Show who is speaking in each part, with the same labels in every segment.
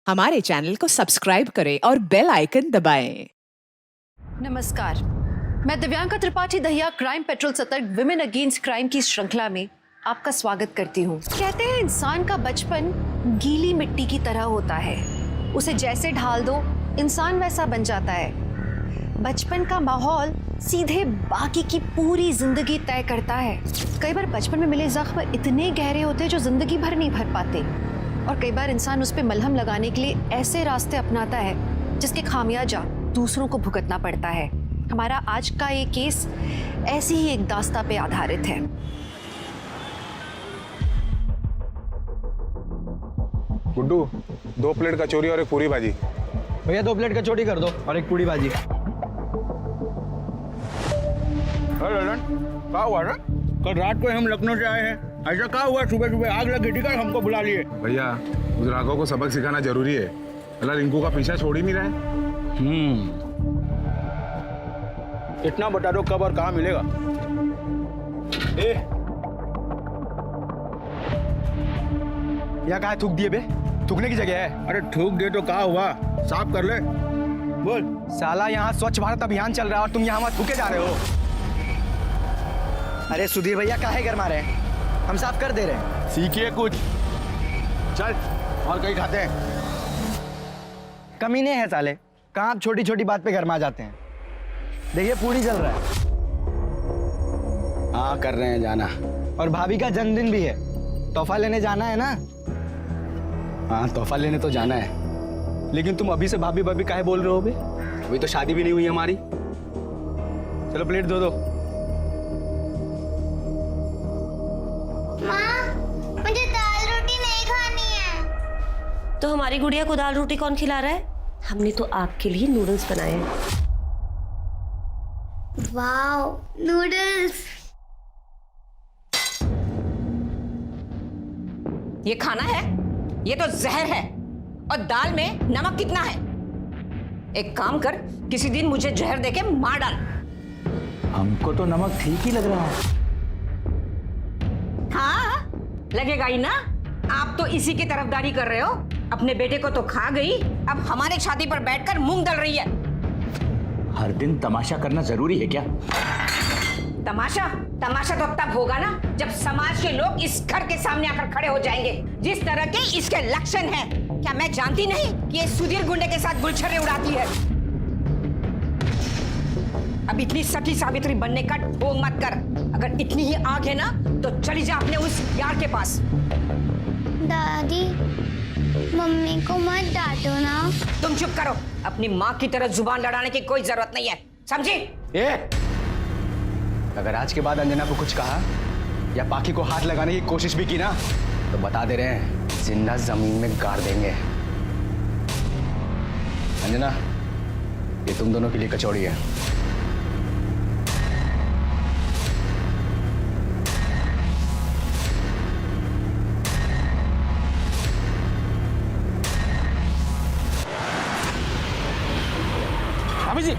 Speaker 1: हमारे चैनल को सब्सक्राइब करें और बेल आइकन दबाएं।
Speaker 2: नमस्कार, मैं दिव्यांका त्रिपाठी दहिया क्राइम पेट्रोल सतर्क विमेन अगेंस्ट क्राइम की श्रृंखला में आपका स्वागत करती हूँ। कहते हैं इंसान का बचपन गीली मिट्टी की तरह होता है, उसे जैसे ढाल दो इंसान वैसा बन जाता है। बचपन का माहौल सीधे बाकी की पूरी जिंदगी तय करता है। कई बार बचपन में मिले जख्म इतने गहरे होते हैं जो जिंदगी भर नहीं भर पाते, और कई बार इंसान उस पे मलहम लगाने के लिए ऐसे रास्ते अपनाता है जिसके खामियाजा दूसरों को भुगतना पड़ता है। हमारा आज का ये केस ऐसी ही एक दास्ता पे आधारित है।
Speaker 3: गुड्डू, 2 प्लेट कचौरी और एक पूरी भाजी।
Speaker 4: भैया 2 प्लेट कचौड़ी कर दो और एक पूरी भाजी।
Speaker 5: क्या हुआ ना? कल रात को हम लखनऊ से आए हैं, ऐसा क्या हुआ? सुबह सुबह आग लगी थी, कल हमको बुला लिए।
Speaker 3: भैया, उस राघव को सबक सिखाना जरूरी है। अल्लाह रिंकू का पीछा छोड़ ही नहीं रहे।
Speaker 5: इतना बता दो कब और कहाँ मिलेगा।
Speaker 4: यहाँ कहाँ थूक दिए बे? थूकने की जगह है।
Speaker 5: अरे थूक दे तो क्या हुआ, साफ कर ले। बोल।
Speaker 4: साला यहाँ स्वच्छ भारत अभियान चल रहा है और तुम यहाँ थूके जा रहे हो। अरे सुधीर भैया काहे गरमा रहे हैं? हम साफ कर दे रहे हैं।
Speaker 5: सीखिए कुछ। चल और कहीं खाते हैं।
Speaker 4: कमीने हैं साले, कहाँ आप छोटी छोटी बात पे गरमा जाते हैं। देखिए पूरी जल रहा है।
Speaker 5: हाँ कर रहे हैं जाना।
Speaker 4: और भाभी का जन्मदिन भी है, तोहफा लेने जाना है ना?
Speaker 5: हाँ तोहफा लेने तो जाना है, लेकिन तुम अभी से भाभी भाभी काहे बोल रहे हो बे? अभी तो शादी भी नहीं हुई हमारी। चलो प्लेट दो दो।
Speaker 6: माँ, मुझे दाल रोटी नहीं खानी है।
Speaker 7: तो हमारी गुड़िया को दाल रोटी कौन खिला रहा है? हमने तो आपके लिए नूडल्स बनाए हैं।
Speaker 6: Wow, noodles.
Speaker 8: ये खाना है? ये तो जहर है। और दाल में नमक कितना है? एक काम कर, किसी दिन मुझे जहर देके मार डाल।
Speaker 5: हमको तो नमक ठीक ही लग रहा है।
Speaker 8: हाँ लगेगा ही ना। आप तो इसी की तरफदारी कर रहे हो। अपने बेटे को तो खा गई, अब हमारे छाती पर बैठकर मूंग दल रही है।
Speaker 5: हर दिन तमाशा करना जरूरी है क्या?
Speaker 8: तमाशा तमाशा तो तब होगा ना जब समाज के लोग इस घर के सामने आकर खड़े हो जाएंगे। जिस तरह के इसके लक्षण हैं, क्या मैं जानती नहीं कि ये सुधीर गुंडे के साथ गुलछर्रे उड़ाती है? अब इतनी सती सावित्री बनने का ढोंग मत कर। अगर इतनी ही आग है ना तो चली जा अपने उस यार के पास।
Speaker 6: दादी, मम्मी को मत डांटो ना।
Speaker 8: तुम चुप करो। अपनी माँ की तरह जुबान लड़ाने की कोई जरूरत नहीं है, समझी?
Speaker 4: अगर आज के बाद अंजना को कुछ कहा या पाखी को हाथ लगाने की कोशिश भी की ना तो बता दे रहे हैं, जिंदा जमीन में गाड़ देंगे। अंजना, ये तुम दोनों के लिए कचौड़ी है।
Speaker 9: भाभी जी,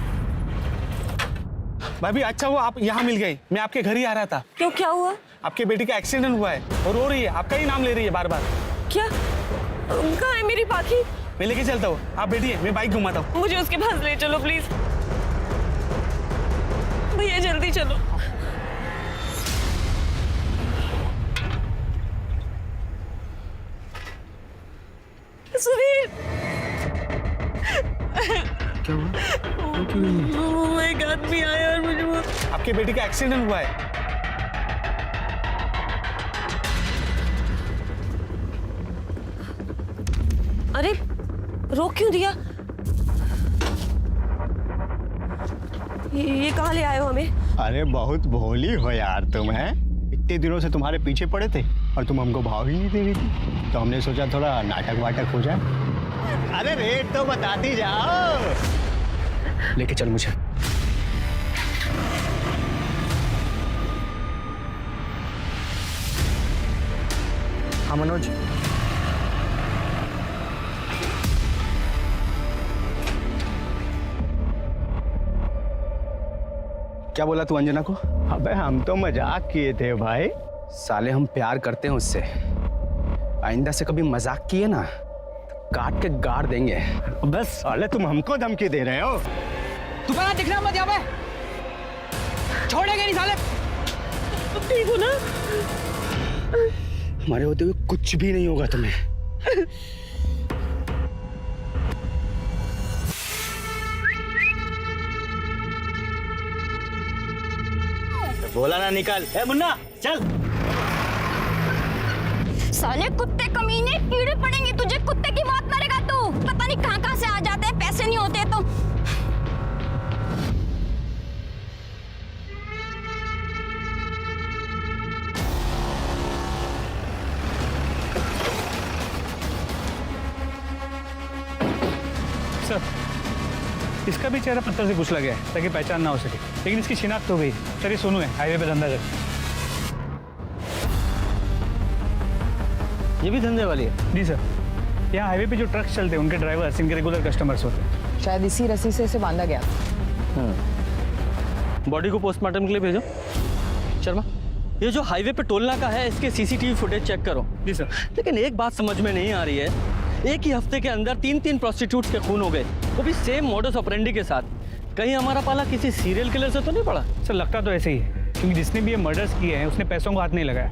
Speaker 9: भाभी अच्छा हुआ आप यहाँ मिल गई। मैं आपके घर ही आ रहा था।
Speaker 7: क्यों, क्या हुआ?
Speaker 9: आपके बेटी का एक्सीडेंट हुआ है और रो रही है, आपका ही नाम ले रही है बार बार।
Speaker 7: क्या? कहाँ है मेरी पाखी?
Speaker 9: मैं लेके चलता हूँ, आप बैठिए, मैं बाइक घुमाता हूँ।
Speaker 7: मुझे उसके पास ले चलो प्लीज। भैया जल्दी चलो। सुधीर,
Speaker 9: क्या हुआ?
Speaker 7: वो एक आदमी आया और मुझे वो...
Speaker 9: आपके बेटी का एक्सीडेंट हुआ है।
Speaker 7: अरे रोक क्यों दिया? ये कहाँ ले आए हो हमें?
Speaker 4: अरे बहुत भोली हो यार तुम, हैं? इतने दिनों से तुम्हारे पीछे पड़े थे और तुम हमको भाव ही नहीं दे रही थी, तो हमने सोचा थोड़ा नाटक वाटक हो जाए। अरे रेट तो बताती जाओ।
Speaker 5: लेके चल मुझे।
Speaker 4: हाँ मनोज,
Speaker 5: क्या बोला तू अंजना को?
Speaker 4: अबे हम तो मजाक किए थे भाई।
Speaker 5: साले हम प्यार करते हैं उससे, आइंदा से कभी मजाक किए ना काट के गाड़ देंगे।
Speaker 4: बस साले तुम हमको धमकी दे रहे हो?
Speaker 5: तुम्हारा दिखना मत यहाँ पे, छोड़ेंगे नहीं साले।
Speaker 7: ठीक हो ना?
Speaker 4: हमारे होते हुए कुछ भी नहीं होगा तुम्हें। बोला ना निकाल। ए मुन्ना चल।
Speaker 6: साले कुत्ते कमीने, कीड़े पड़ेंगे तुझे, कुत्ते की मौत मरेगा तू। पता नहीं कहाँ से आ जाते हैं, पैसे नहीं होते तो।
Speaker 9: सर, इसका भी चेहरा पत्थर से कुचला गया है ताकि पहचान ना हो सके, लेकिन इसकी शिनाख्त हो गई। सर ये सोनू है, हाईवे पे धंधा करता है।
Speaker 5: ये भी धंधे वाली है?
Speaker 9: जी सर, यहाँ हाईवे पे जो ट्रक चलते हैं उनके ड्राइवर्स इनके रेगुलर कस्टमर्स होते हैं।
Speaker 1: शायद इसी रस्सी से इसे बांधा गया।
Speaker 10: बॉडी को पोस्टमार्टम के लिए भेजो। शर्मा, ये जो हाईवे पे टोल नाका है इसके सीसीटीवी फुटेज चेक करो।
Speaker 9: जी सर।
Speaker 10: लेकिन एक बात समझ में नहीं आ रही है, एक ही हफ्ते के अंदर 3 प्रोस्टिट्यूट्स के खून हो गए, वो भी सेम मॉडस ऑपरेंडी के साथ। कहीं हमारा पाला किसी सीरियल किलर से तो नहीं पड़ा?
Speaker 9: सर लगता तो ऐसे ही है, क्योंकि जिसने भी ये मर्डर्स किए हैं उसने पैसों को हाथ नहीं लगाया,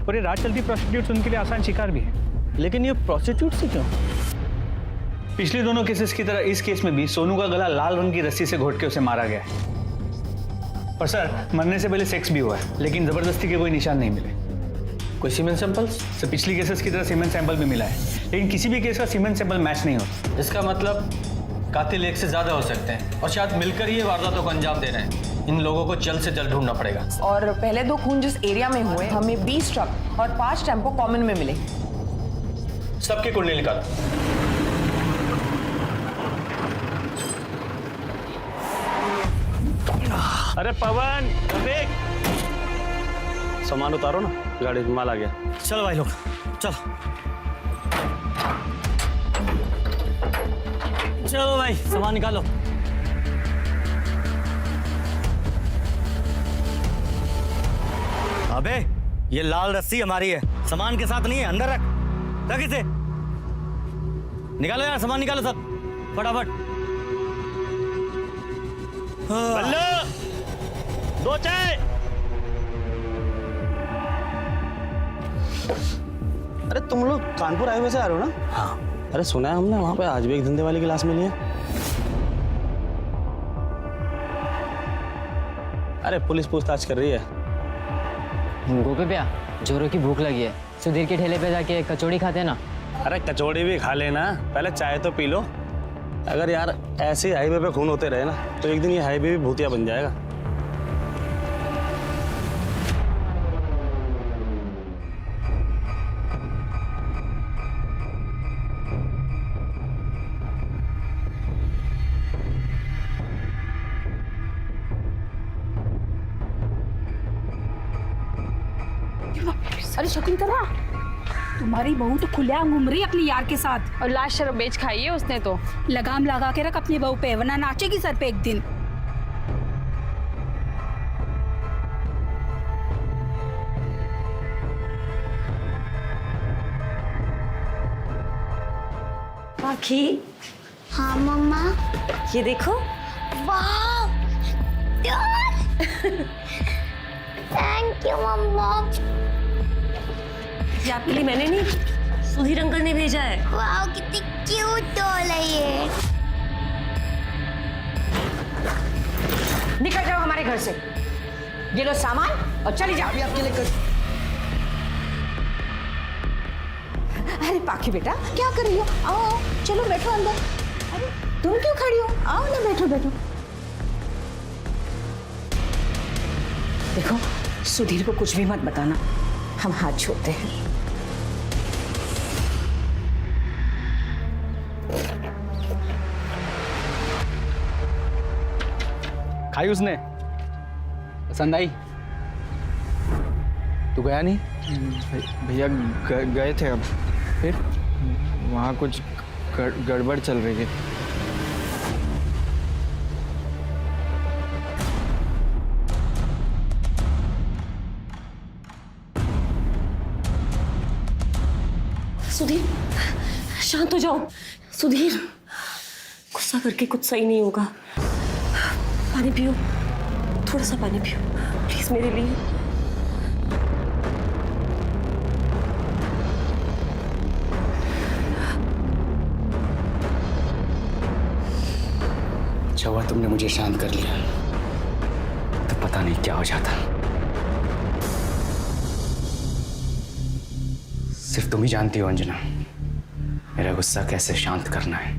Speaker 9: और ये रात चलती प्रोस्टिट्यूट्स उनके लिए आसान शिकार भी है।
Speaker 10: लेकिन ये प्रोस्टिट्यूट्स ही क्यों?
Speaker 9: पिछले दोनों केसेस की तरह इस केस में भी सोनू का गला लाल रंग की रस्सी से घोट के उसे मारा गया है। और सर मरने से पहले सेक्स भी हुआ है, लेकिन जबरदस्ती के कोई निशान नहीं मिले।
Speaker 10: कोई सीमेन सैंपल्स?
Speaker 9: सर पिछली केसेस की तरह सीमेंट सैंपल भी मिला है, लेकिन किसी भी केस का सीमेंट सैंपल मैच नहीं होता।
Speaker 10: इसका मतलब कातिल एक से ज्यादा हो सकते हैं और शायद मिलकर ही ये वारदातों को अंजाम दे रहे हैं। इन लोगों को जल्द से जल्द ढूंढना पड़ेगा।
Speaker 1: और पहले 2 खून जिस एरिया में हुए, हमें 20 ट्रक और 5 टेम्पो कॉमन में मिले।
Speaker 10: सबकी कुंडली निकाल।
Speaker 5: अरे पवन, देख सामान उतारो ना, गाड़ी में माल आ गया।
Speaker 10: चलो भाई लोग, चलो चलो भाई, सामान निकालो।
Speaker 5: अबे ये लाल रस्सी हमारी है, सामान के साथ नहीं है, अंदर रख इसे। निकालो यार, सामान निकालो सब फटाफट। बल्लू 2 चाय। अरे तुम लोग कानपुर हाईवे से आ रहे हो ना? हाँ। अरे सुना है हमने वहां पे आज भी एक धंधे वाली की लाश मिली है। अरे पुलिस पूछताछ कर रही है।
Speaker 11: गोपी भैया, जोरों की भूख लगी है, सुधीर के ठेले पे जाके कचौड़ी खाते ना।
Speaker 5: अरे कचौड़ी भी खा लेना, पहले चाय तो पी लो। अगर यार ऐसे हाईवे पे खून होते रहे ना, तो एक दिन ये हाईवे भी भूतिया बन जाएगा।
Speaker 6: अरे शकुंतला, तुम्हारी बहू तो खुलेआम घूम रही है अपने यार के साथ।
Speaker 2: और लाश शराब बेच खाई है उसने तो।
Speaker 6: लगाम लगा के रख अपनी बहू पे, वरना नाचेगी सर पे एक दिन।
Speaker 7: आखी,
Speaker 6: हाँ मम्मा।
Speaker 7: ये देखो।
Speaker 6: वाह, थैंक यू मम्मा।
Speaker 7: ये आपके लिए मैंने नहीं, सुधीर अंकल ने भेजा है।
Speaker 6: वाह कितनी क्यूट डॉल है ये।
Speaker 8: निकल जाओ हमारे घर से, ये लो सामान और चली जाओ।
Speaker 1: आपके लिए अरे पाखी बेटा, क्या कर रही हो? आओ चलो बैठो अंदर। अरे तुम क्यों खड़ी हो? आओ ना, बैठो बैठो।
Speaker 8: देखो सुधीर को कुछ भी मत बताना, हम हाथ छोड़ते हैं।
Speaker 5: खाई उसने? पसंद आई? तू गया नहीं?
Speaker 12: भैया गए थे, अब
Speaker 5: फिर
Speaker 12: वहाँ कुछ गड़बड़ चल रही है।
Speaker 7: सुधीर, शांत हो जाओ सुधीर, गुस्सा करके कुछ सही नहीं होगा। पानी पियो, थोड़ा सा पानी पियो प्लीज मेरे लिए।
Speaker 5: अच्छा हुआ तुमने मुझे शांत कर लिया, तो पता नहीं क्या हो जाता। सिर्फ तुम ही जानती हो अंजना, मेरा गुस्सा कैसे शांत करना है।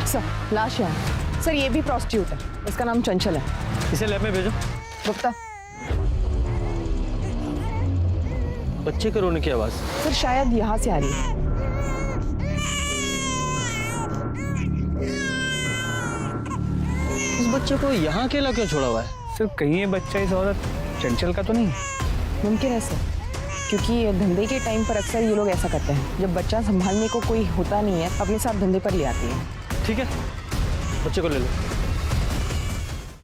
Speaker 1: सर लाश है सर, ये भी प्रोस्टिट्यूट है, इसका नाम चंचल है।
Speaker 10: इसे लैब में भेजो।
Speaker 1: गुप्ता
Speaker 10: बच्चे के रोने की आवाज।
Speaker 1: सर शायद यहाँ से आ रही है।
Speaker 10: इस बच्चे को यहाँ अकेला क्यों छोड़ा हुआ है?
Speaker 9: सर कहीं ये बच्चा इस औरत चंचल का तो नहीं?
Speaker 1: मुमकिन है सर, क्योंकि धंधे के टाइम पर अक्सर ये लोग ऐसा करते हैं, जब बच्चा संभालने को कोई होता नहीं है अपने साथ धंधे पर ले आती है।
Speaker 10: ठीक है, बच्चे को ले लो।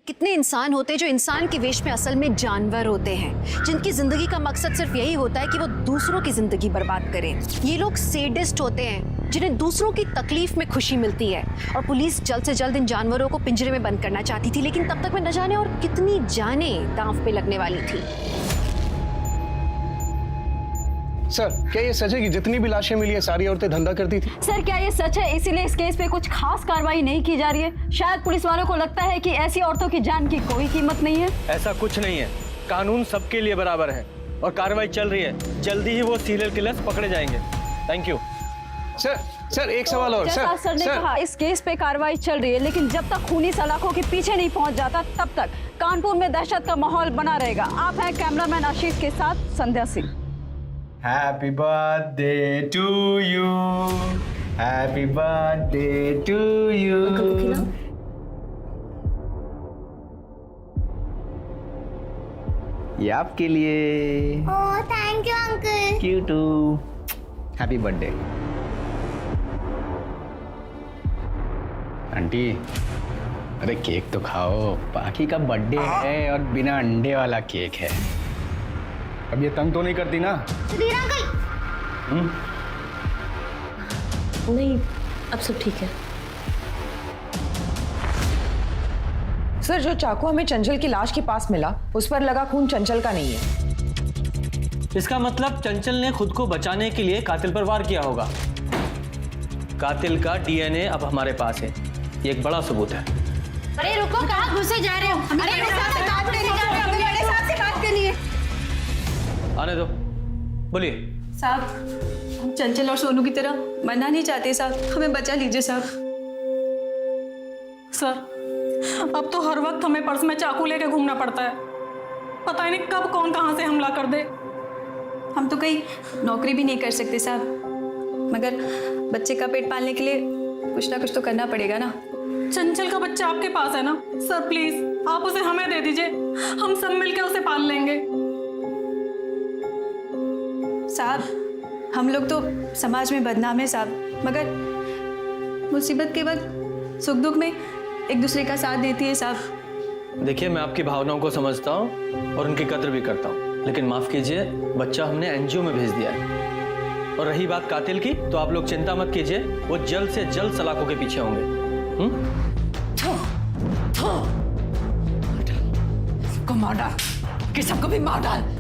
Speaker 2: कितने इंसान होते हैं जो इंसान के वेश में असल में जानवर होते हैं, जिनकी जिंदगी का मकसद सिर्फ यही होता है कि वो दूसरों की जिंदगी बर्बाद करें। ये लोग सेडिस्ट होते हैं, जिन्हें दूसरों की तकलीफ में खुशी मिलती है। और पुलिस जल्द से जल्द इन जानवरों को पिंजरे में बंद करना चाहती थी, लेकिन तब तक में न जाने और कितनी जानें दांव पे लगने वाली थी।
Speaker 4: सर क्या ये सच है कि जितनी भी लाशें मिली है सारी औरतें धंधा करती थी?
Speaker 6: सर क्या ये सच है, इसीलिए इस केस पे कुछ खास कार्रवाई नहीं की जा रही है? शायद पुलिस वालों को लगता है कि ऐसी औरतों की जान की कोई कीमत नहीं है।
Speaker 10: ऐसा कुछ नहीं है, कानून सबके लिए बराबर है और कार्रवाई चल रही है। जल्दी ही वो सीरियल किलर्स पकड़े जाएंगे। Thank you.
Speaker 4: सर एक सवाल और।
Speaker 6: जैसा सर ने कहा, इस केस पे कार्रवाई चल रही है, लेकिन जब तक खूनी सलाखों के पीछे नहीं पहुंच जाता तब तक कानपुर में दहशत का माहौल बना रहेगा। आप हैं कैमरामैन आशीष के साथ संध्या Singh.
Speaker 5: Happy birthday to you, happy birthday to you। ये आपके लिए।
Speaker 6: Oh thank you uncle.
Speaker 5: You too। Happy birthday. Aunty अरे केक तो खाओ, बाकी का बर्थडे है और बिना अंडे वाला केक है। अब ये तंग तो नहीं करती ना?
Speaker 6: सुधीर अंकल।
Speaker 7: नहीं अब सब ठीक है।
Speaker 1: सर जो चाकू हमें चंचल की लाश के पास मिला, उस पर लगा खून चंचल का नहीं है।
Speaker 10: इसका मतलब चंचल ने खुद को बचाने के लिए कातिल पर वार किया होगा। कातिल का डीएनए अब हमारे पास है, ये एक बड़ा सबूत है।
Speaker 6: अरे रुको, कहाँ घुसे जा रहे हो? अरे मेरे साथ से बात करनी है, हमें बड़े साहब से बात करनी है।
Speaker 10: आने दो, बोलिए।
Speaker 13: साहब हम चंचल और सोनू की तरह मरना नहीं चाहते साहब, हमें बचा लीजिए साहब।
Speaker 14: सर अब तो हर वक्त हमें पर्स में चाकू लेके घूमना पड़ता है, पता ही नहीं कब कौन कहाँ से हमला कर दे।
Speaker 13: हम तो कहीं नौकरी भी नहीं कर सकते साहब, मगर बच्चे का पेट पालने के लिए कुछ ना कुछ तो करना पड़ेगा ना।
Speaker 14: चंचल का बच्चा आपके पास है ना सर, प्लीज आप उसे हमें दे दीजिए, हम सब मिलकर उसे पाल लेंगे।
Speaker 13: साहब हम लोग तो समाज में बदनाम है साहब, मगर मुसीबत के वक्त सुख दुख में एक दूसरे का साथ देती है साहब।
Speaker 10: देखिए मैं आपकी भावनाओं को समझता हूँ और उनकी कद्र भी करता हूँ, लेकिन माफ कीजिए, बच्चा हमने एनजीओ में भेज दिया है। और रही बात कातिल की, तो आप लोग चिंता मत कीजिए, वो जल्द से जल्द सलाखों के पीछे होंगे।
Speaker 1: सबको मार डाल, कि सबको भी मार डाल।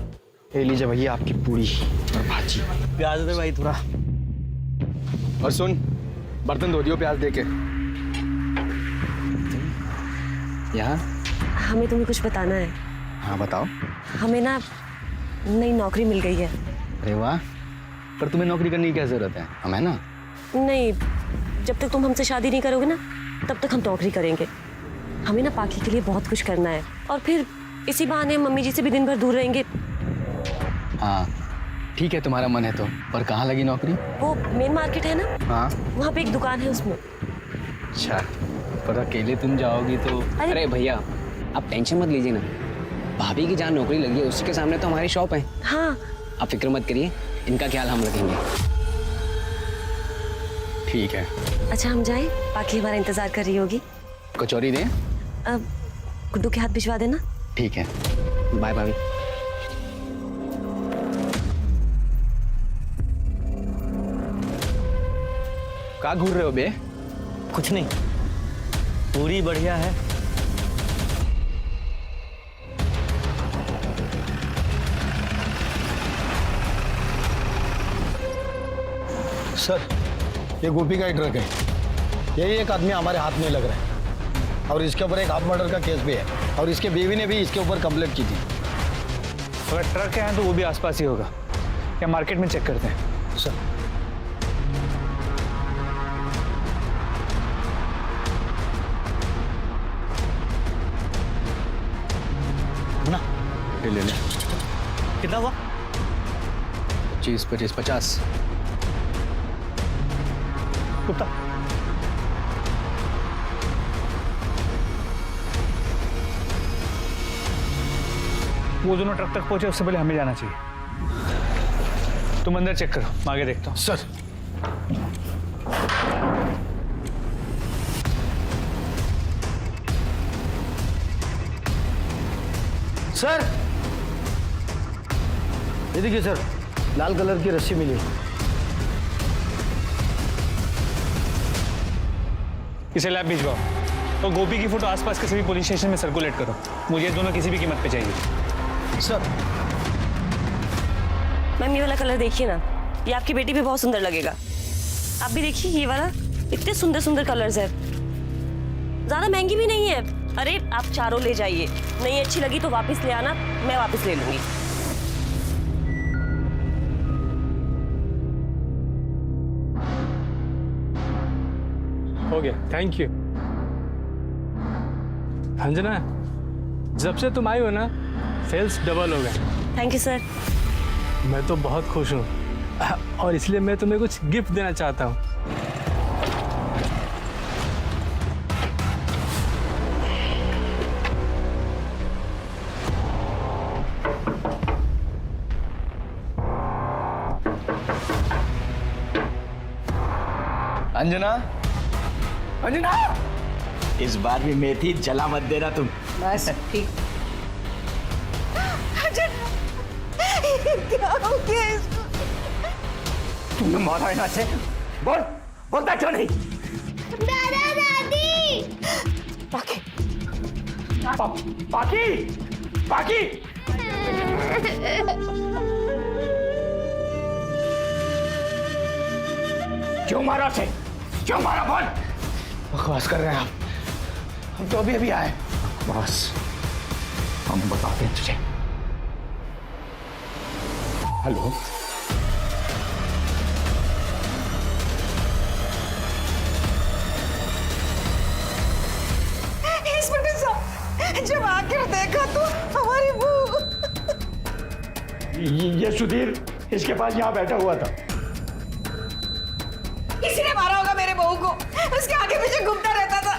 Speaker 5: ले लीजिए भैया आपकी पूरी और भाजी।
Speaker 10: प्याज दे भाई थोड़ा।
Speaker 5: और सुन, बर्तन धो दियो प्याज दे के। यहाँ
Speaker 7: हमें तुम्हें कुछ बताना है।
Speaker 5: हाँ बताओ।
Speaker 7: हमें ना नई नौकरी मिल गई है।
Speaker 5: अरे वाह, पर तुम्हें नौकरी करने की क्या जरूरत है, हम है ना।
Speaker 7: नहीं, जब तक तुम हमसे शादी नहीं करोगे ना तब तक हम नौकरी करेंगे। हमें ना पाकी के लिए बहुत कुछ करना है, और फिर इसी बहाने मम्मी जी से भी दिन भर दूर रहेंगे।
Speaker 5: हाँ ठीक है, तुम्हारा मन है तो। पर कहाँ लगी नौकरी?
Speaker 7: वो मेन मार्केट है ना,
Speaker 5: हाँ
Speaker 7: वहाँ पे एक दुकान है उसमें।
Speaker 5: अच्छा, पर अकेले तुम जाओगी तो।
Speaker 11: अरे भैया आप टेंशन मत लीजिए ना, भाभी की जहाँ नौकरी लगी है उसके सामने तो हमारी शॉप है।
Speaker 7: हाँ
Speaker 11: आप फिक्र मत करिए, इनका ख्याल हम रखेंगे।
Speaker 5: ठीक है।
Speaker 7: अच्छा हम जाए, बाकी हमारा इंतजार कर रही होगी।
Speaker 5: कचौरी दें?
Speaker 7: अब गुड्डू के हाथ भिजवा देना।
Speaker 11: ठीक है, बाय भाभी।
Speaker 5: कहाँ घूर रहे हो बे?
Speaker 10: कुछ नहीं, पूरी बढ़िया है।
Speaker 4: सर ये गोपी का ही ट्रक है, यही एक आदमी हमारे हाथ में लग रहा है और इसके ऊपर एक हाफ मर्डर का केस भी है और इसके बीवी ने भी इसके ऊपर कंप्लेंट की थी।
Speaker 9: अगर ट्रक है तो वो भी आसपास ही होगा, या मार्केट में चेक करते हैं।
Speaker 4: सर ना
Speaker 5: ले ले।
Speaker 10: कितना हुआ?
Speaker 5: 25, 25, 50।
Speaker 9: कुत्ता वो दोनों ट्रक तक पहुंचे उससे पहले हमें जाना चाहिए। तुम अंदर चेक करो, मैं आगे देखता हूँ।
Speaker 4: सर सर ये देखिए सर, लाल कलर की रस्सी मिली।
Speaker 9: इसे लैब भिजवाओ और गोपी की फोटो आसपास के सभी पुलिस स्टेशन में सर्कुलेट करो। मुझे दोनों किसी भी कीमत पे चाहिए।
Speaker 4: सर
Speaker 7: मैम ये वाला कलर देखिए ना, ये आपकी बेटी पे बहुत सुंदर लगेगा। आप भी देखिए ये वाला, इतने सुंदर सुंदर कलर्स है, ज्यादा महंगी भी नहीं है। अरे आप चारों ले जाइए, नहीं अच्छी लगी तो वापस ले आना, मैं वापस ले लूंगी।
Speaker 12: हो गया, थैंक यू। अंजना, जब से तुम आई हो ना सेल्स डबल हो गए।
Speaker 7: Thank you sir.
Speaker 12: मैं तो बहुत खुश हूँ और इसलिए मैं तुम्हें कुछ गिफ्ट देना चाहता हूँ।
Speaker 5: अंजना, अंजना, इस बार भी मेथी जला मत देना तुम।
Speaker 1: बस ठीक। क्या हो गया इसको?
Speaker 5: तुमने मारा है ना से? बोल, बोलता क्यों नहीं?
Speaker 1: दादा दादी।
Speaker 5: पाकी, पाकी, पाकी। क्यों मारा से? क्यों मारा बोल? बकवास कर रहे हैं आप। हम तो अभी आए। बस हम बताते हैं तुझे। हेलो,
Speaker 1: इंस्पेक्टर साहब, जब आकर देखा तो हमारी बहू।
Speaker 5: ये सुधीर इसके पास यहाँ बैठा हुआ था।
Speaker 8: किसी ने मारा होगा मेरे बहू को, उसके आगे पीछे घूमता रहता था।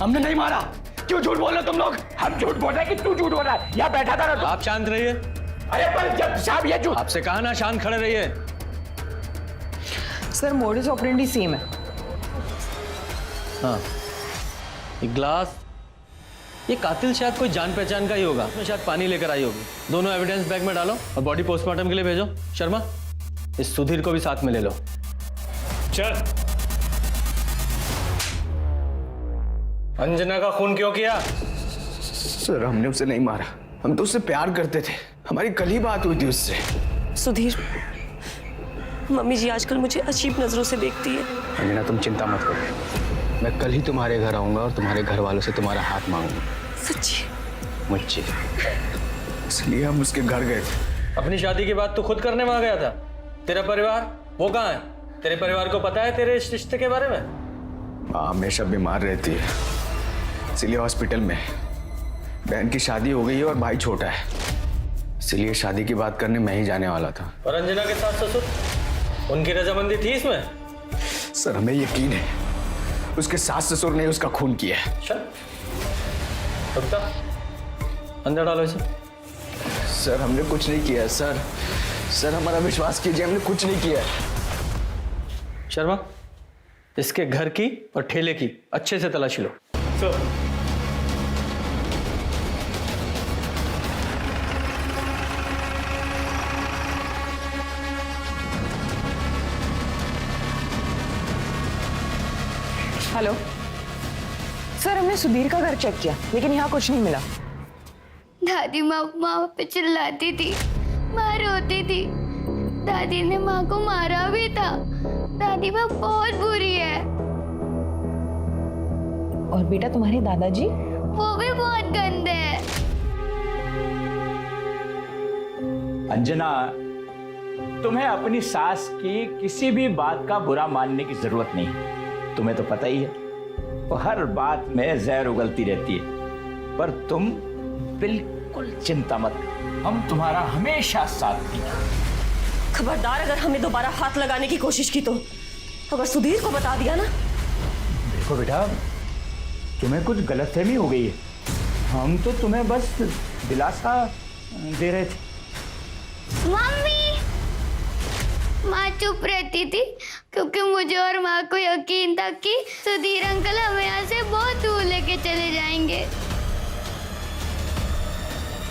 Speaker 5: हमने नहीं मारा। क्यों झूठ बोल रहे तुम लोग? हम झूठ बोल रहे हैं कि तू झूठ बोल रहा है? यहाँ बैठा था ना।
Speaker 10: आप शांत रहिए।
Speaker 5: अरे पर जब साहब ये झूठ।
Speaker 10: आपसे कहा ना शांत खड़े रहिए।
Speaker 1: सर मोडिस ऑपरेंडी सेम है।
Speaker 10: हाँ, एक गिलास, ये कातिल शायद कोई जान पहचान का ही होगा। उसमें शायद पानी लेकर आई होगी। दोनों एविडेंस बैग में डालो और बॉडी पोस्टमार्टम के लिए भेजो। शर्मा, इस सुधीर को भी साथ में ले लो।
Speaker 9: चल।
Speaker 10: अंजना का खून क्यों किया?
Speaker 5: सर हमने उसे नहीं मारा, हम तो उससे प्यार करते थे। हमारी कल ही बात हुई थी उससे।
Speaker 7: सुधीर, मम्मी जी आजकल मुझे अजीब नजरों से देखती है।
Speaker 5: अंजना तुम चिंता मत करो, मैं कल ही तुम्हारे घर आऊंगा और तुम्हारे घर वालों से तुम्हारा हाथ मांगूंगा।
Speaker 7: सच्ची?
Speaker 5: मुझे इसलिए हम उसके घर गए थे।
Speaker 10: अपनी शादी की बात तू खुद करने वहां गया था। तेरा परिवार वो कहाँ है? तेरे परिवार को पता है तेरे इस रिश्ते के बारे में?
Speaker 5: माँ हमेशा बीमार रहती है, इसलिए हॉस्पिटल में। बहन की शादी हो गई है और भाई छोटा है, इसलिए शादी की बात करने मैं ही जाने वाला था।
Speaker 10: और अंजना के सास ससुर, उनकी रजामंदी थी इसमें?
Speaker 5: सर हमें यकीन है उसके सास ससुर ने उसका खून किया है।
Speaker 10: अंदर डालो इसे।
Speaker 5: सर हमने कुछ नहीं किया है सर। सर हमारा विश्वास कीजिए, हमने कुछ नहीं किया है।
Speaker 10: शर्मा, इसके घर की और ठेले की अच्छे से तलाशी लो।
Speaker 9: सर
Speaker 1: हेलो सर, हमने सुधीर का घर चेक किया लेकिन यहाँ कुछ नहीं मिला।
Speaker 13: दादी माँ माँ पे चिल्लाती थी, माँ रोती थी। दादी ने माँ को मारा भी था। दादी माँ बहुत बुरी है।
Speaker 1: और बेटा तुम्हारे दादाजी?
Speaker 13: वो भी बहुत गंदे हैं।
Speaker 15: अंजना, तुम्हें अपनी सास की किसी भी बात का बुरा मानने की जरूरत नहीं है। तुम्हें तो पता ही है वो हर बात में जहर उगलती रहती है। पर तुम बिल्कुल चिंता मत करो, हम तुम्हारा हमेशा साथ देंगे।
Speaker 7: खबरदार अगर हमें दोबारा हाथ लगाने की कोशिश की तो, अगर सुधीर को बता दिया ना।
Speaker 15: देखो बेटा, तुम्हें कुछ गलतफहमी हो गई है। हम तो तुम्हें बस दिलासा दे रहे थे।
Speaker 13: मम्मी, माँ चुप रहती थी क्योंकि मुझे और माँ को यकीन था कि सुधीर अंकल हमें यहाँ से बहुत दूर लेके चले जाएंगे।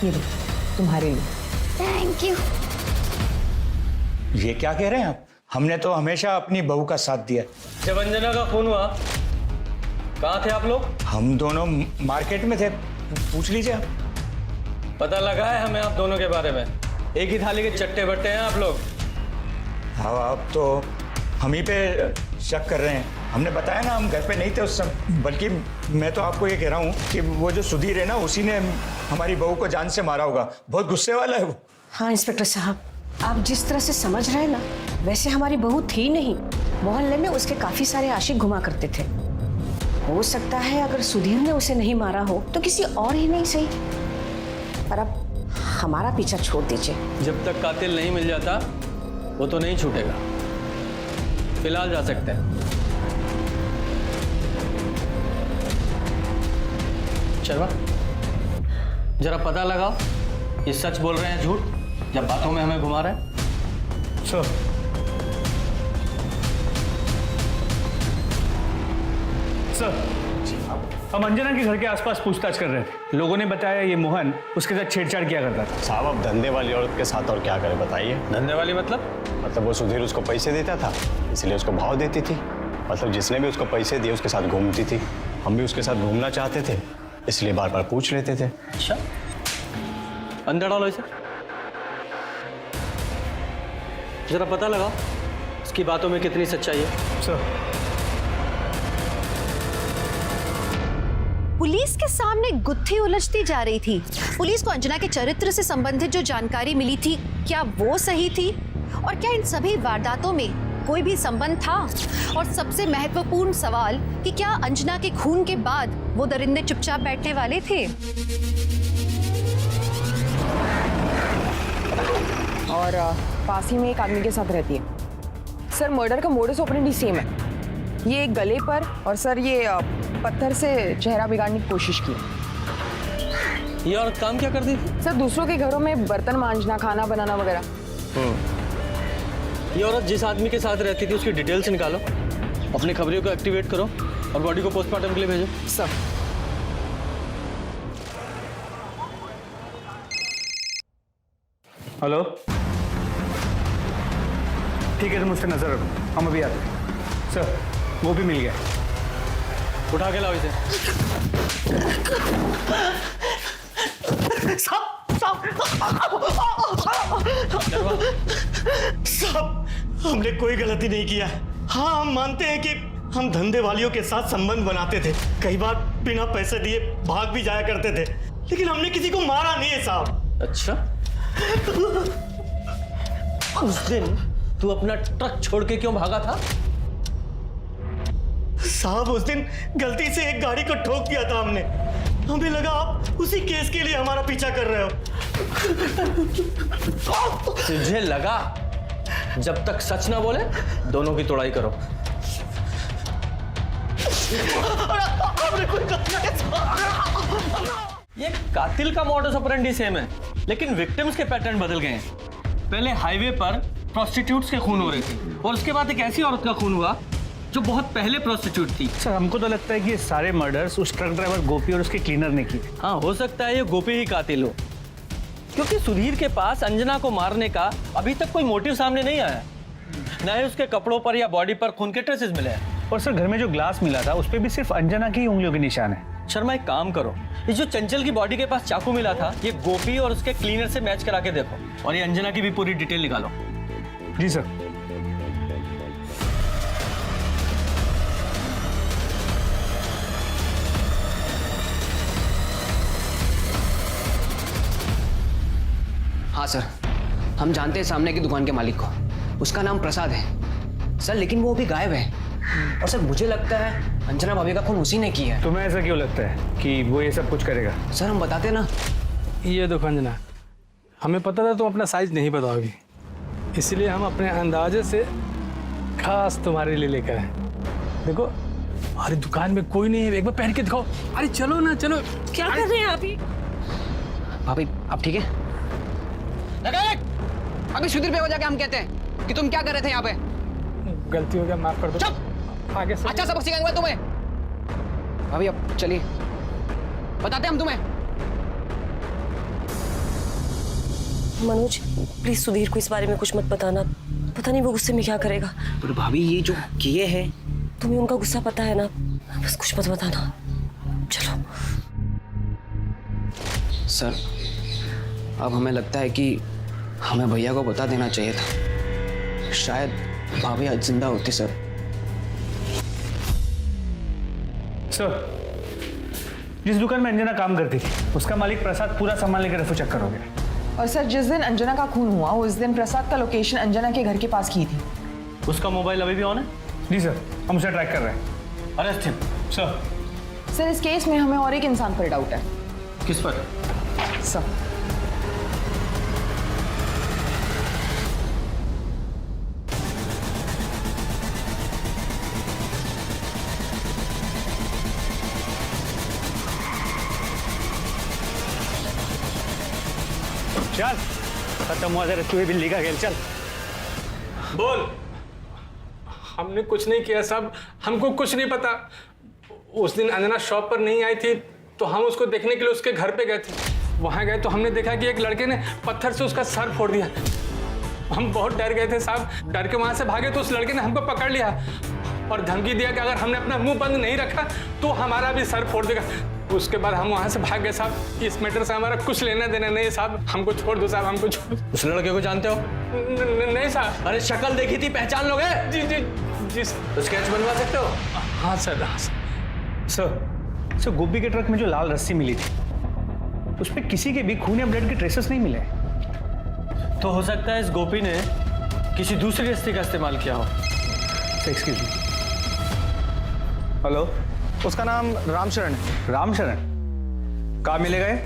Speaker 1: ये लो, तुम्हारे लिए।
Speaker 13: Thank you.
Speaker 15: ये क्या कह रहे हैं आप? हमने तो हमेशा अपनी बहू का साथ दिया।
Speaker 10: जब अंजना का खून हुआ कहाँ थे आप लोग?
Speaker 15: हम दोनों मार्केट में थे, पूछ लीजिए आप।
Speaker 10: पता लगा है हमें आप दोनों के बारे में। एक ही थाली के चट्टे बट्टे हैं आप लोग।
Speaker 15: हाँ, आप तो हम ही पे शक कर रहे हैं। हमने बताया ना, हम घर पे नहीं थे उस समय। बल्कि मैं तो आपको ये कह रहा हूँ कि वो जो सुधीर है ना, उसी ने हमारी बहू को जान से मारा होगा। बहुत गुस्से वाला है वो।
Speaker 8: हाँ इंस्पेक्टर साहब, आप जिस तरह से समझ रहे हैं ना, वैसे हमारी बहू थी नहीं। मोहल्ले में उसके काफी सारे आशिक घुमा करते थे। हो सकता है अगर सुधीर ने उसे नहीं मारा हो तो किसी और ही नहीं सही। पर अब हमारा पीछा छोड़ दीजिए।
Speaker 10: जब तक कातिल नहीं मिल जाता वो तो नहीं छूटेगा। फिलहाल जा सकते हैं। शर्मा, जरा पता लगाओ ये सच बोल रहे हैं झूठ, जब बातों में हमें घुमा रहे हैं।
Speaker 9: सर, हम अंजना के घर के आसपास पूछताछ कर रहे थे। लोगों ने बताया ये मोहन उसके साथ छेड़छाड़ किया करता था।
Speaker 4: साहब, अब धंधे वाली औरत के साथ और क्या करे बताइए।
Speaker 10: धंधे वाली मतलब
Speaker 4: वो सुधीर उसको पैसे देता था, इसलिए उसको भाव देती थी। मतलब जिसने भी उसको पैसे दिए उसके साथ घूमती थी। हम भी उसके साथ घूमना चाहते थे, इसलिए बार बार पूछ लेते थे।
Speaker 10: अच्छा, अंदर डालो इसे। जरा पता लगाओ इसकी बातों में कितनी सच्चाई है।
Speaker 9: सर,
Speaker 2: पुलिस के सामने गुत्थी उलझती जा रही थी। पुलिस को अंजना के चरित्र से संबंधित जो जानकारी मिली थी, क्या वो सही थी? और क्या इन सभी वारदातों में कोई भी संबंध था? और सबसे महत्वपूर्ण सवाल कि क्या अंजना के खून के बाद वो दरिंदे चुपचाप बैठने वाले थे?
Speaker 1: और पास ही में एक आदमी के साथ रहती है। सर, मर्डर का मोडस ऑपरेंडी सेम है। ये एक गले पर, और सर ये पत्थर से चेहरा बिगाड़ने की कोशिश की।
Speaker 10: ये औरत काम क्या करती थी?
Speaker 1: सर, दूसरों के घरों में बर्तन मांजना, खाना बनाना वगैरह।
Speaker 10: ये औरत जिस आदमी के साथ रहती थी उसकी डिटेल्स निकालो, अपनी खबरों को एक्टिवेट करो और बॉडी को पोस्टमार्टम के लिए भेजो।
Speaker 1: सर,
Speaker 9: हेलो, ठीक है, तुम उस पर नजर रखो, हम अभी आते हैं। सर, वो भी मिल गया।
Speaker 10: उठा के लाओ इसे।
Speaker 4: साहब, हमने कोई गलती नहीं किया। हाँ, हम मानते हैं कि हम धंधे वालियों के साथ संबंध बनाते थे। कई बार बिना पैसे दिए भाग भी जाया करते थे, लेकिन हमने किसी को मारा नहीं है साहब।
Speaker 10: अच्छा, उस दिन तू अपना ट्रक छोड़ के क्यों भागा था?
Speaker 4: साहब, उस दिन गलती से एक गाड़ी को ठोक दिया था हमने। हमें लगा आप उसी केस के लिए हमारा पीछा कर रहे हो।
Speaker 10: तुझे लगा? जब तक सच ना बोले दोनों की तोड़ाई करो। ये कातिल का मॉडस ऑपरेंडी सेम है, लेकिन विक्टिम्स के पैटर्न बदल गए हैं। पहले हाईवे पर प्रोस्टिट्यूट्स के खून हो रहे थे और उसके बाद एक ऐसी औरत का खून हुआ जो बहुत पहले प्रोस्टिट्यूट थी।
Speaker 9: सर हमको तो लगता है कि ये सारे मर्डर्स उस ट्रक ड्राइवर गोपी और उसके क्लीनर ने किए।
Speaker 10: हाँ, हो सकता है ये गोपी ही कातिल हो, क्योंकि सुधीर के पास अंजना को मारने का अभी तक कोई मोटिव सामने नहीं आया। न ही उसके कपड़ों पर या बॉडी पर खून के ट्रेसेस मिले हैं।
Speaker 9: और सर घर में जो ग्लास मिला था उस पर भी सिर्फ अंजना की उंगलियों के निशान है।
Speaker 10: शर्मा एक काम करो, ये जो चंचल की बॉडी के पास चाकू मिला था ये गोपी और उसके क्लीनर से मैच करा के देखो, और ये अंजना की भी पूरी डिटेल निकालो।
Speaker 9: जी सर।
Speaker 11: हाँ सर, हम जानते हैं सामने की दुकान के मालिक को, उसका नाम प्रसाद है सर, लेकिन वो अभी गायब है। और सर मुझे लगता है अंजना भाभी का खून उसी ने किया है।
Speaker 9: तुम्हें ऐसा क्यों लगता है कि वो ये सब कुछ करेगा?
Speaker 11: सर हम बताते ना।
Speaker 12: ये देखो अंजना, हमें पता था तुम अपना साइज नहीं बताओगी, इसलिए हम अपने अंदाजे से खास तुम्हारे लिए लेकर आए। देखो हमारी दुकान में कोई नहीं है, एक बार पहन के दिखाओ। अरे चलो ना, चलो।
Speaker 7: क्या कर रहे हैं आप ही?
Speaker 11: भाभी आप ठीक है? अभी सुधीर पे हो जाके हम कहते हैं कि तुम क्या कर रहे थे यहाँ पे?
Speaker 12: गलती हो गया, माफ कर दो।
Speaker 11: चुप!
Speaker 12: आगे से
Speaker 11: अच्छा सबक सिखाएंगे तुम्हें। भाभी अब चलिए, बताते हम तुम्हें।
Speaker 7: मनोज प्लीज सुधीर को इस बारे में कुछ मत बताना, पता नहीं वो गुस्से में क्या करेगा।
Speaker 11: पर भाभी ये जो किए हैं,
Speaker 7: तुम्हें उनका गुस्सा पता है ना, बस कुछ मत बताना। चलो।
Speaker 11: सर अब हमें लगता है कि हमें भैया को बता देना चाहिए था, शायद भाभी आज जिंदा होती। सर
Speaker 9: जिस दुकान में अंजना काम करती थी उसका मालिक प्रसाद पूरा सामान लेकर रफू चक्कर हो गया।
Speaker 1: और सर जिस दिन अंजना का खून हुआ उस दिन प्रसाद का लोकेशन अंजना के घर के पास की थी।
Speaker 10: उसका मोबाइल अभी भी ऑन है?
Speaker 9: जी सर, हम उसे ट्रैक कर रहे हैं।
Speaker 10: Arrest him.
Speaker 1: सर इस केस में हमें और एक इंसान पर डाउट है।
Speaker 10: किस पर?
Speaker 1: सर
Speaker 9: चल, खत्म हुआ जरा चूहे बिल्ली का खेल। चल
Speaker 12: बोल। हमने कुछ नहीं किया साहब, हमको कुछ नहीं पता। उस दिन अंजना शॉप पर नहीं आई थी तो हम उसको देखने के लिए उसके घर पे गए थे। वहां गए तो हमने देखा कि एक लड़के ने पत्थर से उसका सर फोड़ दिया। हम बहुत डर गए थे साहब, डर के वहां से भागे तो उस लड़के ने हमको पकड़ लिया और धमकी दिया कि अगर हमने अपना मुंह बंद नहीं रखा तो हमारा भी सर फोड़ देगा। उसके बाद हम वहां से भाग गए साहब। इस मैटर से हमारा कुछ लेना देना नहीं साहब, हमको छोड़ दो साहब, हमको छोड़।
Speaker 10: उस लड़के को जानते हो?
Speaker 12: नहीं साहब।
Speaker 10: अरे शक्ल देखी थी, पहचान लोगे?
Speaker 12: जी जी जी।
Speaker 10: तो स्केच बनवा सकते हो?
Speaker 12: हाँ सर।
Speaker 9: सर गोपी के ट्रक में जो लाल रस्सी मिली थी उस पर किसी के भी खून या ब्लड के ट्रेसेस नहीं मिले।
Speaker 10: तो हो सकता है इस गोपी ने किसी दूसरी रस्सी का इस्तेमाल किया हो।
Speaker 9: Excuse me.
Speaker 5: हेलो, उसका नाम रामशरण है।
Speaker 9: रामशरण कहाँ मिलेगा ये?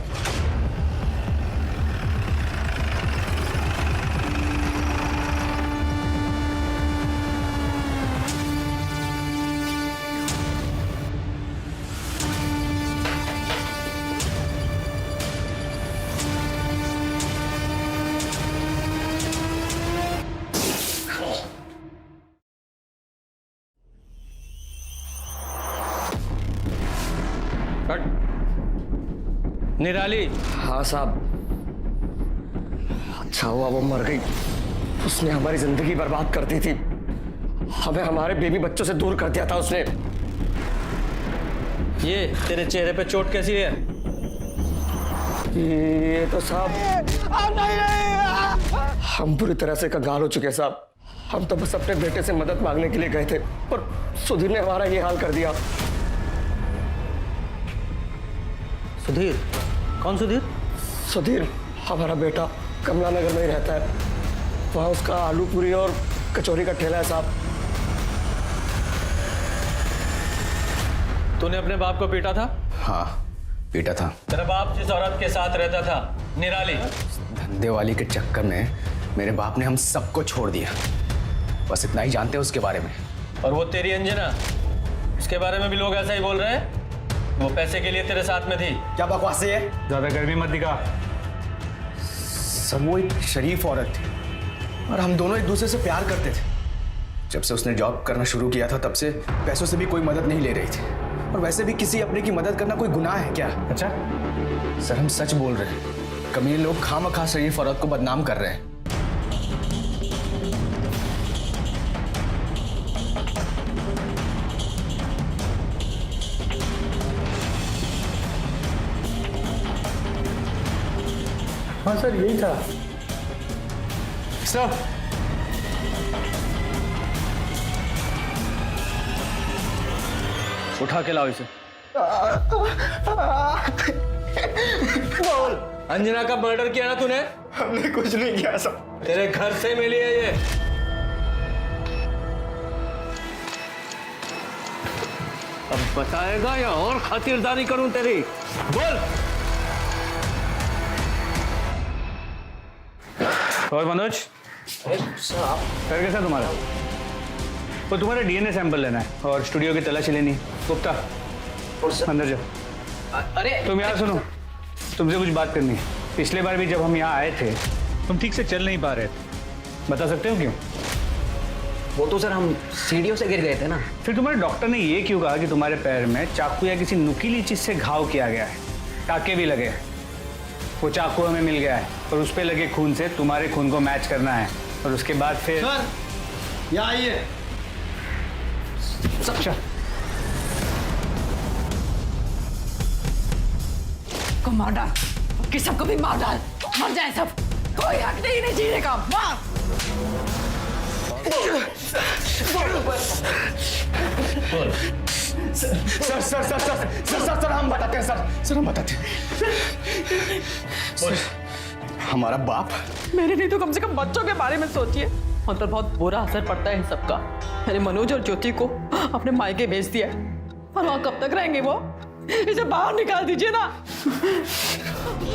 Speaker 10: निराली।
Speaker 5: हाँ साहब। अच्छा हुआ वो मर गई, उसने हमारी जिंदगी बर्बाद कर दी थी, हमें हमारे बेबी बच्चों से दूर कर दिया था उसने।
Speaker 10: ये तेरे चेहरे पे चोट कैसी है?
Speaker 5: ये तो साहब हम बुरी तरह से कंगाल हो चुके हैं साहब। हम तो बस अपने बेटे से मदद मांगने के लिए गए थे पर सुधीर ने हमारा ये हाल कर दिया।
Speaker 10: सुधीर? कौन सुधीर?
Speaker 5: सुधीर हमारा बेटा कमला नगर में ही रहता है, वहाँ उसका आलू पूरी और कचौरी का ठेला है साहब।
Speaker 10: तूने अपने बाप को पीटा था?
Speaker 5: हाँ पीटा था।
Speaker 10: तेरा बाप जिस औरत के साथ रहता था, निराली,
Speaker 5: धंधे वाली के चक्कर में मेरे बाप ने हम सबको छोड़ दिया, बस इतना ही जानते हैं उसके बारे में।
Speaker 10: और वो तेरी अंजना उसके बारे में भी लोग ऐसा ही बोल रहे हैं। वो पैसे के लिए तेरे साथ में थी।
Speaker 5: क्या बकवास है?
Speaker 9: ज्यादा गर्मी मत दिखा।
Speaker 5: सर वो एक शरीफ औरत थी और हम दोनों एक दूसरे से प्यार करते थे। जब से उसने जॉब करना शुरू किया था तब से पैसों से भी कोई मदद नहीं ले रही थी। और वैसे भी किसी अपने की मदद करना कोई गुनाह है क्या?
Speaker 9: अच्छा
Speaker 5: सर हम सच बोल रहे हैं। कमीने लोग खामखा शरीफ औरत को बदनाम कर रहे हैं।
Speaker 12: हाँ सर यही था।
Speaker 9: सर
Speaker 10: उठा के लाओ इसे।
Speaker 5: बोल।
Speaker 10: अंजना का मर्डर किया ना तूने?
Speaker 5: हमने कुछ नहीं किया सर।
Speaker 10: तेरे घर से मिली है ये। अब बताएगा या और खातिरदारी करूं तेरी? बोल।
Speaker 9: और मनोज सर कैसा तुम्हारा? वो तुम्हारा डीएनए सैंपल लेना है और स्टूडियो की तलाशी लेनी है। गुप्ता अंदर जाओ।
Speaker 11: अरे
Speaker 9: तुम यहाँ सुनो, तुमसे कुछ बात करनी है। पिछले बार भी जब हम यहाँ आए थे तुम ठीक से चल नहीं पा रहे थे, बता सकते हो क्यों?
Speaker 11: वो तो सर हम सीढ़ियों से गिर गए थे ना।
Speaker 9: फिर तुम्हारे डॉक्टर ने ये क्यों कहा कि तुम्हारे पैर में चाकू या किसी नुकीली चीज से घाव किया गया है? टाके भी लगे हैं। वो चाकू हमें मिल गया है और उस पे लगे खून से तुम्हारे खून को मैच करना है और उसके बाद फिर
Speaker 4: सर यहाँ आइए।
Speaker 9: अच्छा
Speaker 8: को मार डाल, कि सबको भी मार डाल, मर जाए सब, कोई हक नहीं जीने का। मार।
Speaker 5: Sir sir sir sir sir sir sir हम बताते हैं सर हम बताते हैं। हमारा बाप।
Speaker 8: मेरे नहीं तो कम से कम बच्चों के बारे में सोचिए। उन पर बहुत बुरा असर पड़ता है इन सबका। मैंने मनोज और ज्योति को अपने मायके भेज दिया है, और वहाँ कब तक रहेंगे वो? इसे बाहर निकाल दीजिए ना।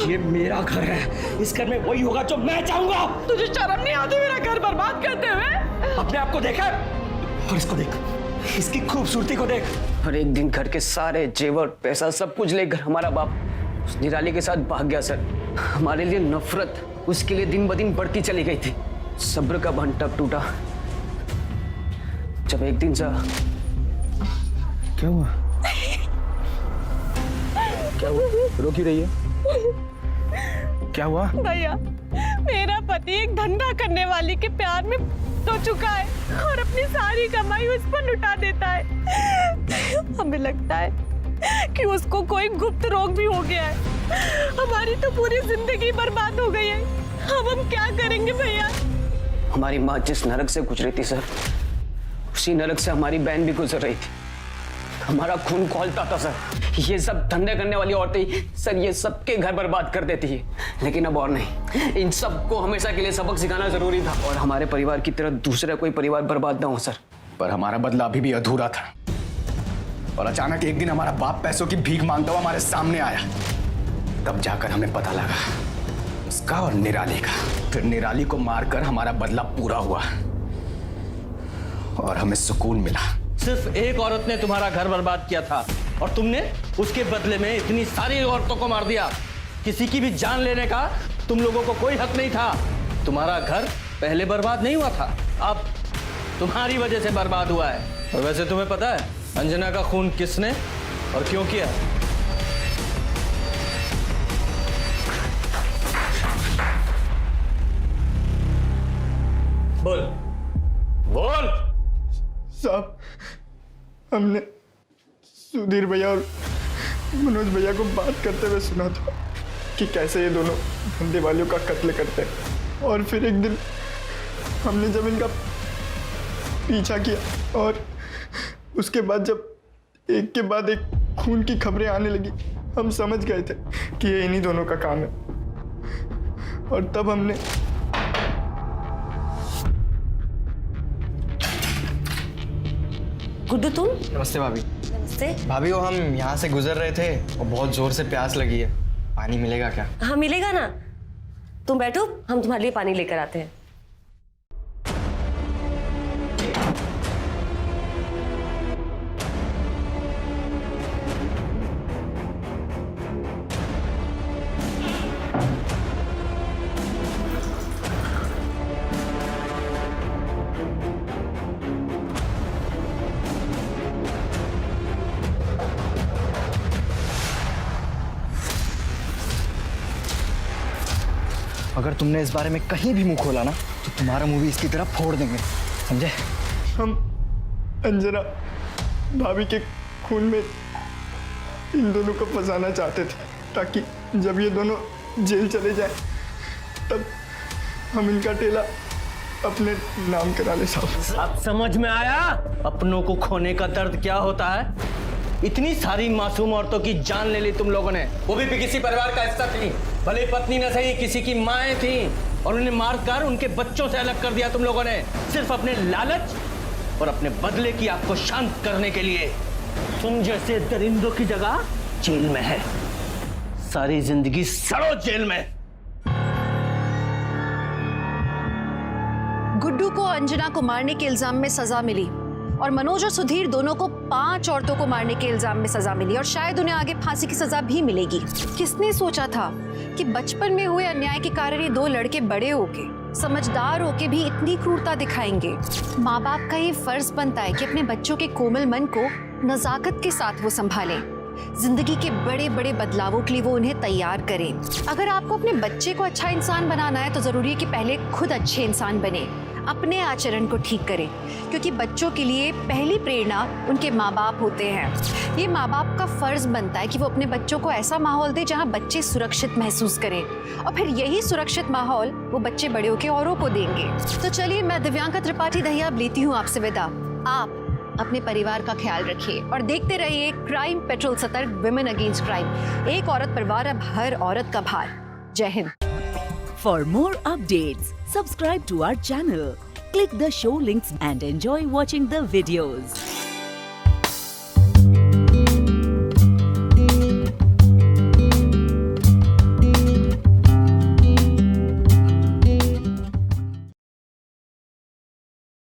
Speaker 11: ये मेरा घर है, इस घर में वही होगा जो मैं चाहूंगा।
Speaker 8: तुझे शर्म नहीं आती मेरा घर बर्बाद करते हुए?
Speaker 11: अपने आप को देखा और इसको देख, इसकी खूबसूरती को देख। और एक दिन घर के सारे जेवर पैसा सब कुछ लेकर हमारा बाप उस निराली के साथ भाग गया सर। हमारे लिए नफरत उसके लिए दिन ब दिन बढ़ती चली गई थी। सब्र का बांध टूटा। जब एक दिन सा
Speaker 5: क्या हुआ? क्या हुआ? रो क्यों रही है? क्या हुआ?
Speaker 14: भैया मेरा पति एक धंधा करने वाली के प्यार में तो चुका है और अपनी सारी कमाई उस पर लुटा देता है। हमें लगता है कि उसको कोई गुप्त रोग भी हो गया है। हमारी तो पूरी जिंदगी बर्बाद हो गई है। अब हम क्या करेंगे भैया?
Speaker 11: हमारी माँ जिस नरक से गुजरी थी सर, उसी नरक से हमारी बहन भी गुजर रही थी। हमारा खून खौलता था सर। ये सब धंधे करने वाली औरतें सर ये सबके घर बर्बाद कर देती है, लेकिन अब और नहीं। इन सबको हमेशा के लिए सबक सिखाना जरूरी था और हमारे परिवार की तरह दूसरा कोई परिवार बर्बाद ना हो सर।
Speaker 5: पर हमारा बदला अभी भी अधूरा था और अचानक एक दिन हमारा बाप पैसों की भीख मांगता हुआ हमारे सामने आया। तब जाकर हमें पता लगा उसका और निराली का। फिर निराली को मारकर हमारा बदला पूरा हुआ और हमें सुकून मिला।
Speaker 10: सिर्फ एक औरत ने तुम्हारा घर बर्बाद किया था और तुमने उसके बदले में इतनी सारी औरतों को मार दिया। किसी की भी जान लेने का तुम लोगों को कोई हक नहीं था। तुम्हारा घर पहले बर्बाद नहीं हुआ था, अब तुम्हारी वजह से बर्बाद हुआ है। और वैसे तुम्हें पता है अंजना का खून किसने और क्यों किया? बोल बोल।
Speaker 4: साहब हमने सुधीर भैया और मनोज भैया को बात करते हुए सुना था कि कैसे ये दोनों धंधे वालियों का कत्ल करते हैं। और फिर एक दिन हमने जब इनका पीछा किया और उसके बाद जब एक के बाद एक खून की खबरें आने लगी, हम समझ गए थे कि ये इन्हीं दोनों का काम है। और तब हमने
Speaker 7: गुड्डू तुम?
Speaker 16: नमस्ते भाभी।
Speaker 7: नमस्ते
Speaker 16: भाभी वो हम यहाँ से गुजर रहे थे और बहुत जोर से प्यास लगी है, पानी मिलेगा क्या?
Speaker 7: हाँ मिलेगा ना, तुम बैठो, हम तुम्हारे लिए पानी लेकर आते हैं।
Speaker 16: अगर तुमने इस बारे में कहीं भी मुंह खोला ना तो तुम्हारा मुंह भी इसकी तरह फोड़ देंगे, समझे?
Speaker 4: हम अंजना भाभी के खून में इन दोनों को फंसाना चाहते थे, ताकि जब ये दोनों जेल चले जाए तब हम इनका टेला अपने नाम करा ले साहब।
Speaker 10: अब समझ में आया अपनों को खोने का दर्द क्या होता है? इतनी सारी मासूम औरतों की जान ले ली तुम लोगों ने, वो भी किसी परिवार का हिस्सा थी, भले पत्नी न सही किसी की माएँ थी, और उन्हें मारकर उनके बच्चों से अलग कर दिया तुम लोगों ने, सिर्फ अपने लालच और अपने बदले की आग को शांत करने के लिए। तुम जैसे दरिंदों की जगह जेल में है, सारी जिंदगी सड़ो जेल में।
Speaker 2: गुड्डू को अंजना को मारने के इल्जाम में सजा मिली और मनोज और सुधीर दोनों को 5 औरतों को मारने के इल्जाम में सजा मिली और शायद उन्हें आगे फांसी की सजा भी मिलेगी। किसने सोचा था कि बचपन में हुए अन्याय के कारण ये 2 लड़के बड़े होके, समझदार होके भी इतनी क्रूरता दिखाएंगे। माँ बाप का ये फर्ज बनता है कि अपने बच्चों के कोमल मन को नजाकत के साथ वो संभालें, जिंदगी के बड़े बड़े बदलावों के लिए वो उन्हें तैयार करें। अगर आपको अपने बच्चे को अच्छा इंसान बनाना है तो जरूरी है कि पहले खुद अच्छे इंसान बने, अपने आचरण को ठीक करें, क्योंकि बच्चों के लिए पहली प्रेरणा उनके माँ बाप होते हैं। ये माँ बाप का फर्ज बनता है कि वो अपने बच्चों को ऐसा माहौल दे जहाँ बच्चे सुरक्षित महसूस करें, और फिर यही सुरक्षित माहौल वो बच्चे बड़े होकर औरों को देंगे। तो चलिए, मैं दिव्यांका त्रिपाठी दहिया अब लेती हूँ आपसे विदा। आप अपने परिवार का ख्याल रखिए और देखते रहिए क्राइम पेट्रोल सतर्क, विमेन अगेंस्ट क्राइम। एक औरत पर वार, अब हर औरत का भार। जय Hind.
Speaker 17: For more updates, subscribe to our channel, click the show links and enjoy watching the videos.